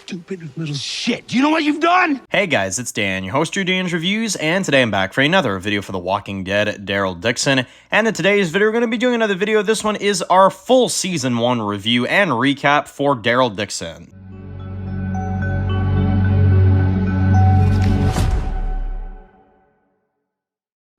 stupid little shit. Do you know what you've done? Hey guys, it's Dan, your host of Dan's Reviews, and today I'm back for another video for The Walking Dead, Daryl Dixon. And in today's video, we're going to be doing another video. This one is our full Season 1 review and recap for Daryl Dixon.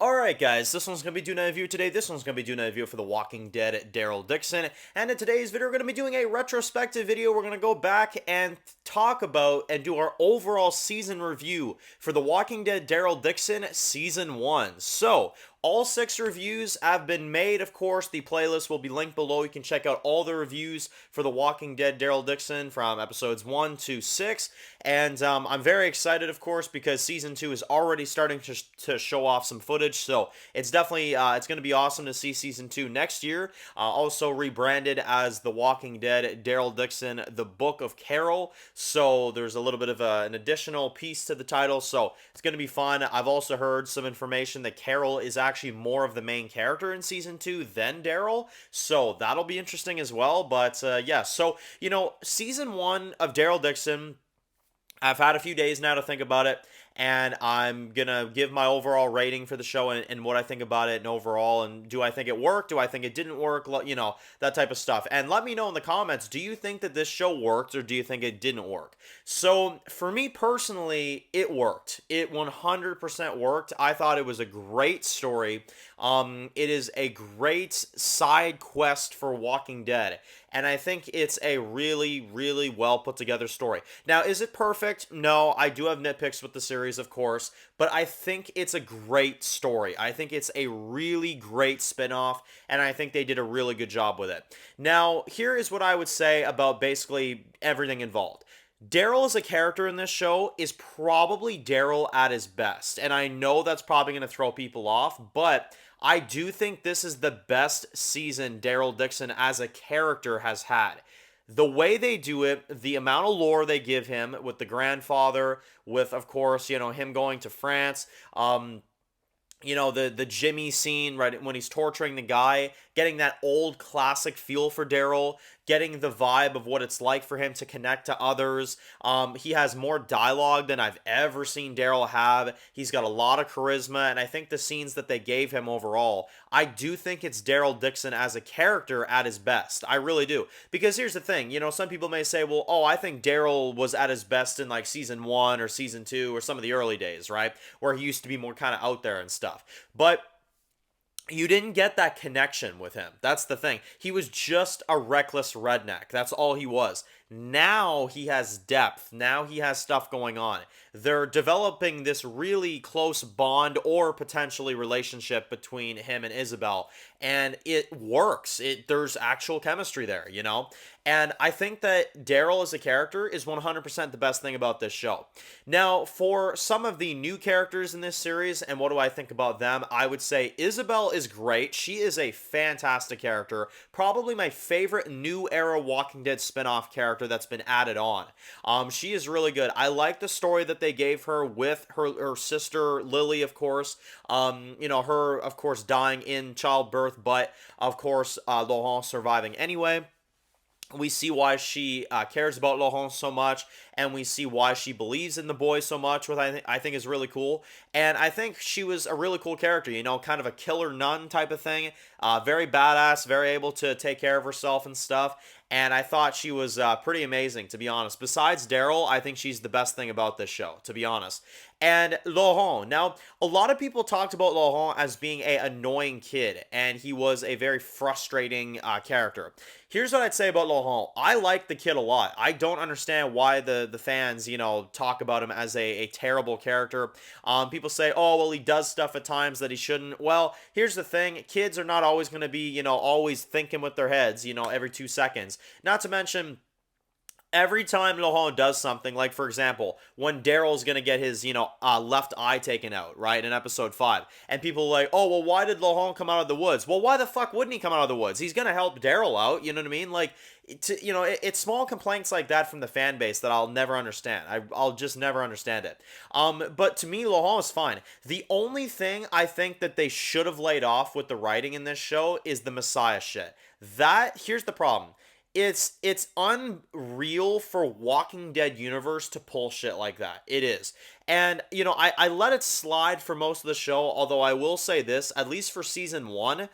Alright guys, this one's going to be doing a review today. This one's going to be doing a review for The Walking Dead, Daryl Dixon. And in today's video, we're going to be doing a retrospective video. We're going to go back and talk about and do our overall season review for The Walking Dead, Daryl Dixon, Season 1. So, all 6 reviews have been made, of course. The playlist will be linked below. You can check out all the reviews for The Walking Dead, Daryl Dixon from episodes 1 to 6. And I'm very excited, of course, because Season 2 is already starting to show off some footage. So it's definitely, it's going to be awesome to see Season 2 next year. Also rebranded as The Walking Dead, Daryl Dixon, The Book of Carol. So there's a little bit of an additional piece to the title. So it's going to be fun. I've also heard some information that Carol is actually more of the main character in Season 2 than Daryl. So that'll be interesting as well. But yeah, so, you know, Season 1 of Daryl Dixon, I've had a few days now to think about it, and I'm going to give my overall rating for the show and what I think about it and overall, and do I think it worked? Do I think it didn't work? You know, that type of stuff. And let me know in the comments, do you think that this show worked or do you think it didn't work? So, for me personally, it worked. It 100% worked. I thought it was a great story. It is a great side quest for Walking Dead. And I think it's a really, really well put together story. Now, is it perfect? No, I do have nitpicks with the series, of course, but I think it's a great story. I think it's a really great spinoff, and I think they did a really good job with it. Now, here is what I would say about basically everything involved. Daryl as a character in this show is probably Daryl at his best, and I know that's probably going to throw people off, but I do think this is the best season Daryl Dixon as a character has had. The way they do it, the amount of lore they give him with the grandfather, with, of course, you know, him going to France, you know, the Jimmy scene, right, when he's torturing the guy, getting that old classic feel for Daryl, getting the vibe of what it's like for him to connect to others. He has more dialogue than I've ever seen Daryl have. He's got a lot of charisma, and I think the scenes that they gave him overall, I do think it's Daryl Dixon as a character at his best. I really do. Because here's the thing, you know, some people may say, well, oh, I think Daryl was at his best in like Season 1 or Season 2 or some of the early days, right? Where he used to be more kind of out there and stuff. But you didn't get that connection with him. That's the thing. He was just a reckless redneck. That's all he was. Now he has depth. Now he has stuff going on. They're developing this really close bond or potentially relationship between him and Isabel. And it works. There's actual chemistry there, you know? And I think that Daryl as a character is 100% the best thing about this show. Now, for some of the new characters in this series, and what do I think about them, I would say Isabel is great. She is a fantastic character. Probably my favorite new era Walking Dead spinoff character that's been added on. She is really good. I like the story that they gave her with her sister Lily, of course. You know, her, of course, dying in childbirth, but, of course, Laurent surviving anyway. We see why she cares about Laurent so much, and we see why she believes in the boy so much, which I think is really cool. And I think she was a really cool character, you know, kind of a killer nun type of thing. Very badass, very able to take care of herself and stuff. And I thought she was pretty amazing, to be honest. Besides Daryl, I think she's the best thing about this show, to be honest. And Laurent. Now, a lot of people talked about Laurent as being an annoying kid, and he was a very frustrating character. Here's what I'd say about Laurent. I like the kid a lot. I don't understand why the fans, you know, talk about him as a terrible character. People say, oh, well, he does stuff at times that he shouldn't. Well, here's the thing. Kids are not always going to be, you know, always thinking with their heads, you know, every 2 seconds. Not to mention, every time Laurent does something, like, for example, when Daryl's going to get his, you know, left eye taken out, right, in episode 5, and people are like, oh, well, why did Laurent come out of the woods? Well, why the fuck wouldn't he come out of the woods? He's going to help Daryl out, you know what I mean? Like, you know, it's small complaints like that from the fan base that I'll never understand. I'll just never understand it. But to me, Laurent is fine. The only thing I think that they should have laid off with the writing in this show is the Messiah shit. Here's the problem. it's unreal for Walking Dead universe to pull shit like that. It is. And, I let it slide for most of the show, although I will say this, at least for season 1,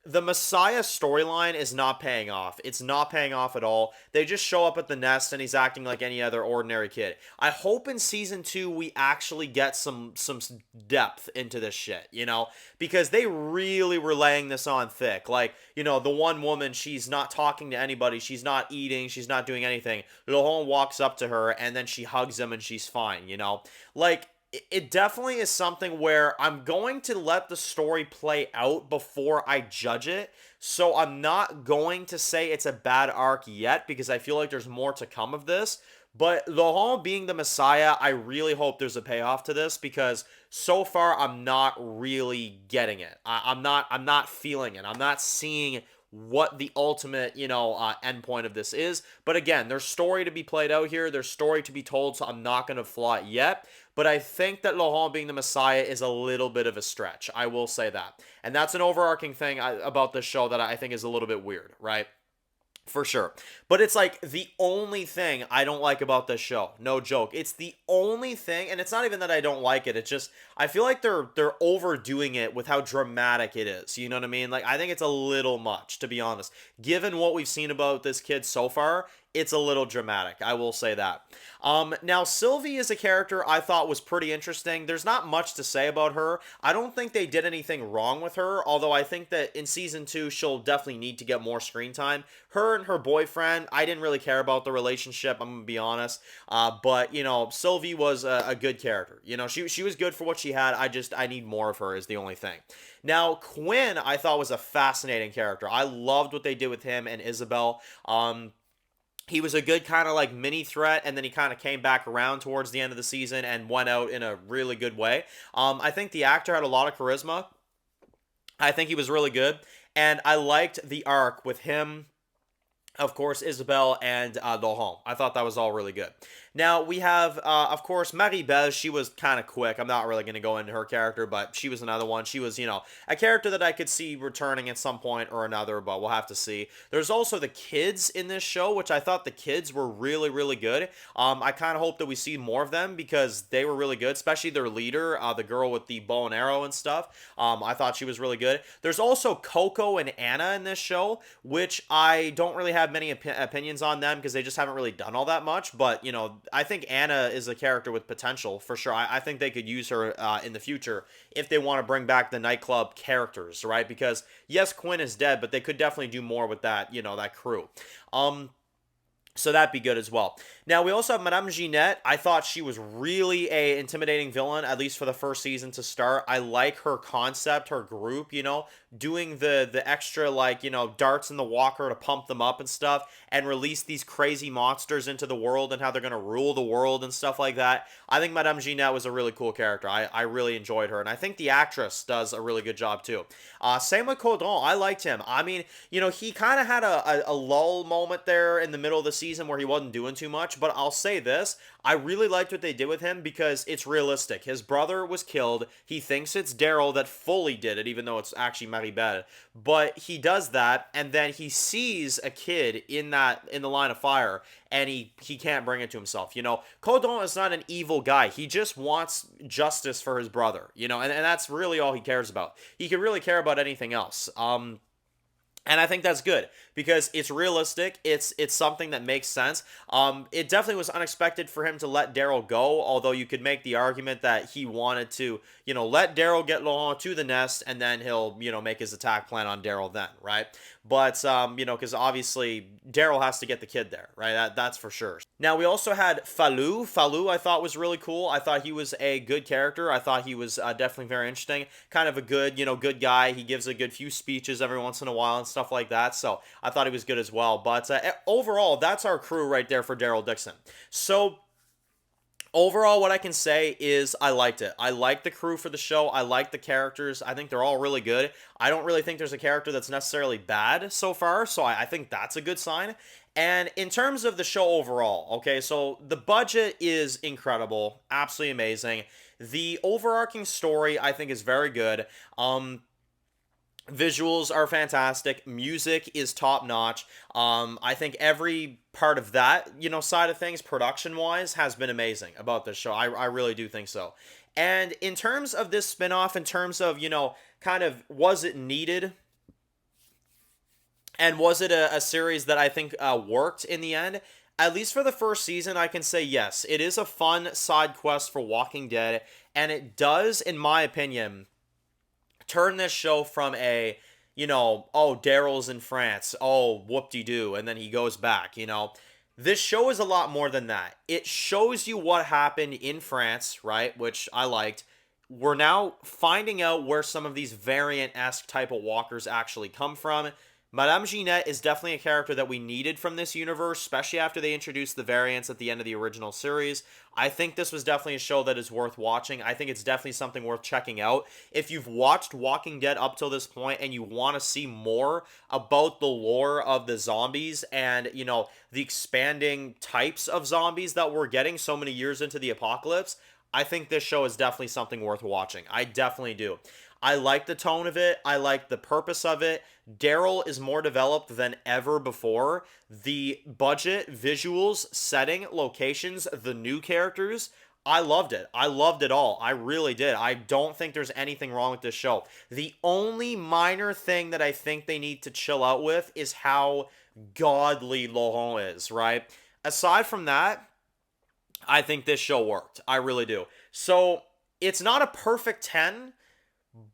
the Messiah storyline is not paying off. It's not paying off at all. They just show up at the nest and he's acting like any other ordinary kid. I hope in season 2 we actually get some depth into this shit, because they really were laying this on thick. Like, the one woman, she's not talking to anybody, she's not eating, she's not doing anything. Laurent walks up to her and then she hugs him and she's fine, Like, it definitely is something where I'm going to let the story play out before I judge it. So I'm not going to say it's a bad arc yet because I feel like there's more to come of this. But Laurent being the Messiah, I really hope there's a payoff to this because so far I'm not really getting it. I'm not feeling it. I'm not seeing what the ultimate, end point of this is. But again, there's story to be played out here. There's story to be told, so I'm not going to flaw it yet. But I think that Laurent being the Messiah is a little bit of a stretch. I will say that. And that's an overarching thing about this show that I think is a little bit weird, right? For sure. But it's like the only thing I don't like about this show. No joke. It's the only thing, and it's not even that I don't like it. It's just I feel like they're overdoing it with how dramatic it is. You know what I mean? Like I think it's a little much, to be honest. Given what we've seen about this kid so far, it's a little dramatic. I will say that. Now, Sylvie is a character I thought was pretty interesting. There's not much to say about her. I don't think they did anything wrong with her, although I think that in season 2, she'll definitely need to get more screen time. Her and her boyfriend, I didn't really care about the relationship, I'm going to be honest. But, Sylvie was a good character. She was good for what she had. I need more of her is the only thing. Now, Quinn, I thought was a fascinating character. I loved what they did with him and Isabel. He was a good kind of like mini threat, and then he kind of came back around towards the end of the season and went out in a really good way. I think the actor had a lot of charisma. I think he was really good, and I liked the arc with him, of course, Isabel and Laurent. I thought that was all really good. Now, we have, of course, Marie-Belle. She was kind of quick. I'm not really going to go into her character, but she was another one. She was, a character that I could see returning at some point or another, but we'll have to see. There's also the kids in this show, which I thought the kids were really, really good. I kind of hope that we see more of them because they were really good, especially their leader, the girl with the bow and arrow and stuff. I thought she was really good. There's also Coco and Anna in this show, which I don't really have many opinions on them because they just haven't really done all that much, but, I think Anna is a character with potential for sure. I think they could use her in the future if they want to bring back the nightclub characters, right? Because yes, Quinn is dead, but they could definitely do more with that, that crew. So that'd be good as well. Now, we also have Madame Jeanette. I thought she was really a intimidating villain, at least for the first season to start. I like her concept, her group, doing the extra, darts in the walker to pump them up and stuff, and release these crazy monsters into the world and how they're going to rule the world and stuff like that. I think Madame Jeanette was a really cool character. I really enjoyed her, and I think the actress does a really good job, too. Same with Caudron. I liked him. I mean, he kind of had a lull moment there in the middle of the season where he wasn't doing too much, but I'll say this, I really liked what they did with him because it's realistic. His brother was killed. He thinks it's Daryl that fully did it, even though it's actually Marie-Belle. But he does that, and then he sees a kid in the line of fire, and he can't bring it to himself. Caudron is not an evil guy. He just wants justice for his brother, and that's really all he cares about. He could really care about anything else. And I think that's good because it's realistic. It's something that makes sense. It definitely was unexpected for him to let Daryl go, although you could make the argument that he wanted to, let Daryl get Laurent to the nest and then he'll, make his attack plan on Daryl then, right? But, because obviously Daryl has to get the kid there, right? That's for sure. Now, we also had Falou. Falou, I thought, was really cool. I thought he was a good character. I thought he was definitely very interesting. Kind of a good, good guy. He gives a good few speeches every once in a while and stuff like that. So I thought he was good as well. But overall, that's our crew right there for Daryl Dixon. So overall, what I can say is I liked it. I like the crew for the show. I like the characters. I think they're all really good. I don't really think there's a character that's necessarily bad so far, so I think that's a good sign. And in terms of the show overall, okay, so the budget is incredible, absolutely amazing. The overarching story, I think, is very good. Visuals are fantastic. Music is top notch. I think every part of that, side of things, production wise, has been amazing about this show. I really do think so. And in terms of this spinoff, in terms of, kind of was it needed? And was it a series that I think worked in the end? At least for the first season, I can say yes. It is a fun side quest for Walking Dead, and it does, in my opinion, turn this show from a, oh, Daryl's in France, oh, whoop-de-doo, and then he goes back. This show is a lot more than that. It shows you what happened in France, right, which I liked. We're now finding out where some of these variant-esque type of walkers actually come from. Madame Jeanette is definitely a character that we needed from this universe, especially after they introduced the variants at the end of the original series. I think this was definitely a show that is worth watching. I think it's definitely something worth checking out. If you've watched Walking Dead up till this point and you want to see more about the lore of the zombies and, the expanding types of zombies that we're getting so many years into the apocalypse, I think this show is definitely something worth watching. I definitely do. I like the tone of it. I like the purpose of it. Daryl is more developed than ever before. The budget, visuals, setting, locations, the new characters, I loved it. I loved it all. I really did. I don't think there's anything wrong with this show. The only minor thing that I think they need to chill out with is how godly Laurent is, right? Aside from that, I think this show worked. I really do. So, it's not a perfect 10,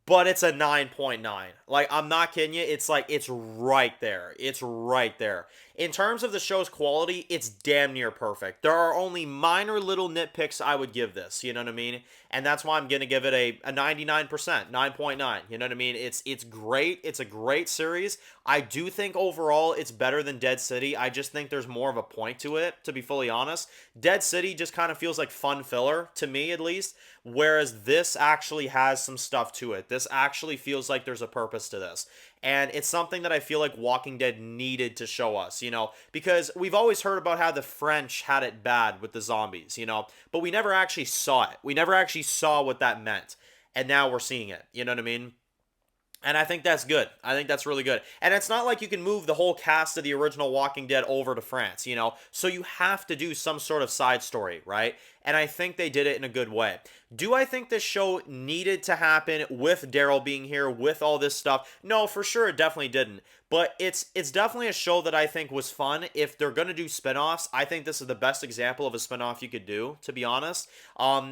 but it's a 9.9. Like, I'm not kidding you. It's right there. It's right there. In terms of the show's quality, it's damn near perfect. There are only minor little nitpicks I would give this, you know what I mean? And that's why I'm going to give it a 99%, 9.9. You know what I mean? It's great. It's a great series. I do think overall it's better than Dead City. I just think there's more of a point to it, to be fully honest. Dead City just kind of feels like fun filler, to me at least, whereas this actually has some stuff to it. This actually feels like there's a purpose to this. And it's something that I feel like Walking Dead needed to show us, because we've always heard about how the French had it bad with the zombies, but we never actually saw it. We never actually saw what that meant. And now we're seeing it, you know what I mean? And I think that's good. I think that's really good. And it's not like you can move the whole cast of the original Walking Dead over to France, So you have to do some sort of side story, right? And I think they did it in a good way. Do I think this show needed to happen with Daryl being here, with all this stuff? No, for sure it definitely didn't. But it's definitely a show that I think was fun. If they're going to do spinoffs, I think this is the best example of a spinoff you could do, to be honest.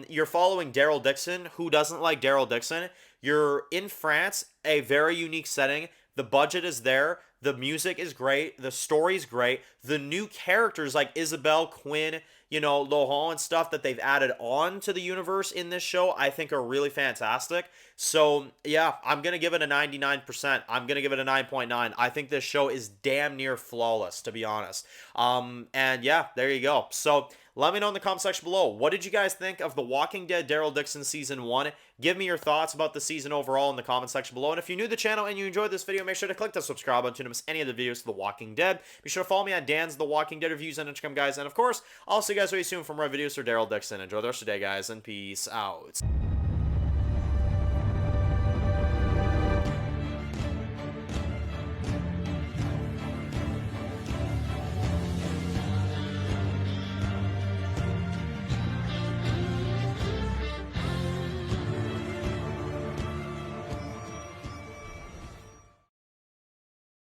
You're following Daryl Dixon. Who doesn't like Daryl Dixon? You're in France, a very unique setting. The budget is there. The music is great. The story's great. The new characters like Isabel, Quinn, Laurent and stuff that they've added on to the universe in this show, I think are really fantastic. So, yeah, I'm going to give it a 99%. I'm going to give it a 9.9. I think this show is damn near flawless, to be honest. And yeah, there you go. So, let me know in the comment section below. What did you guys think of The Walking Dead Daryl Dixon Season 1? Give me your thoughts about the season overall in the comment section below. And if you're new to the channel and you enjoyed this video, make sure to click the subscribe button to miss any of the videos of The Walking Dead. Be sure to follow me on Dan's The Walking Dead Reviews on Instagram, guys. And of course, I'll see you guys very soon for more videos for Daryl Dixon. Enjoy the rest of the day, guys, and peace out.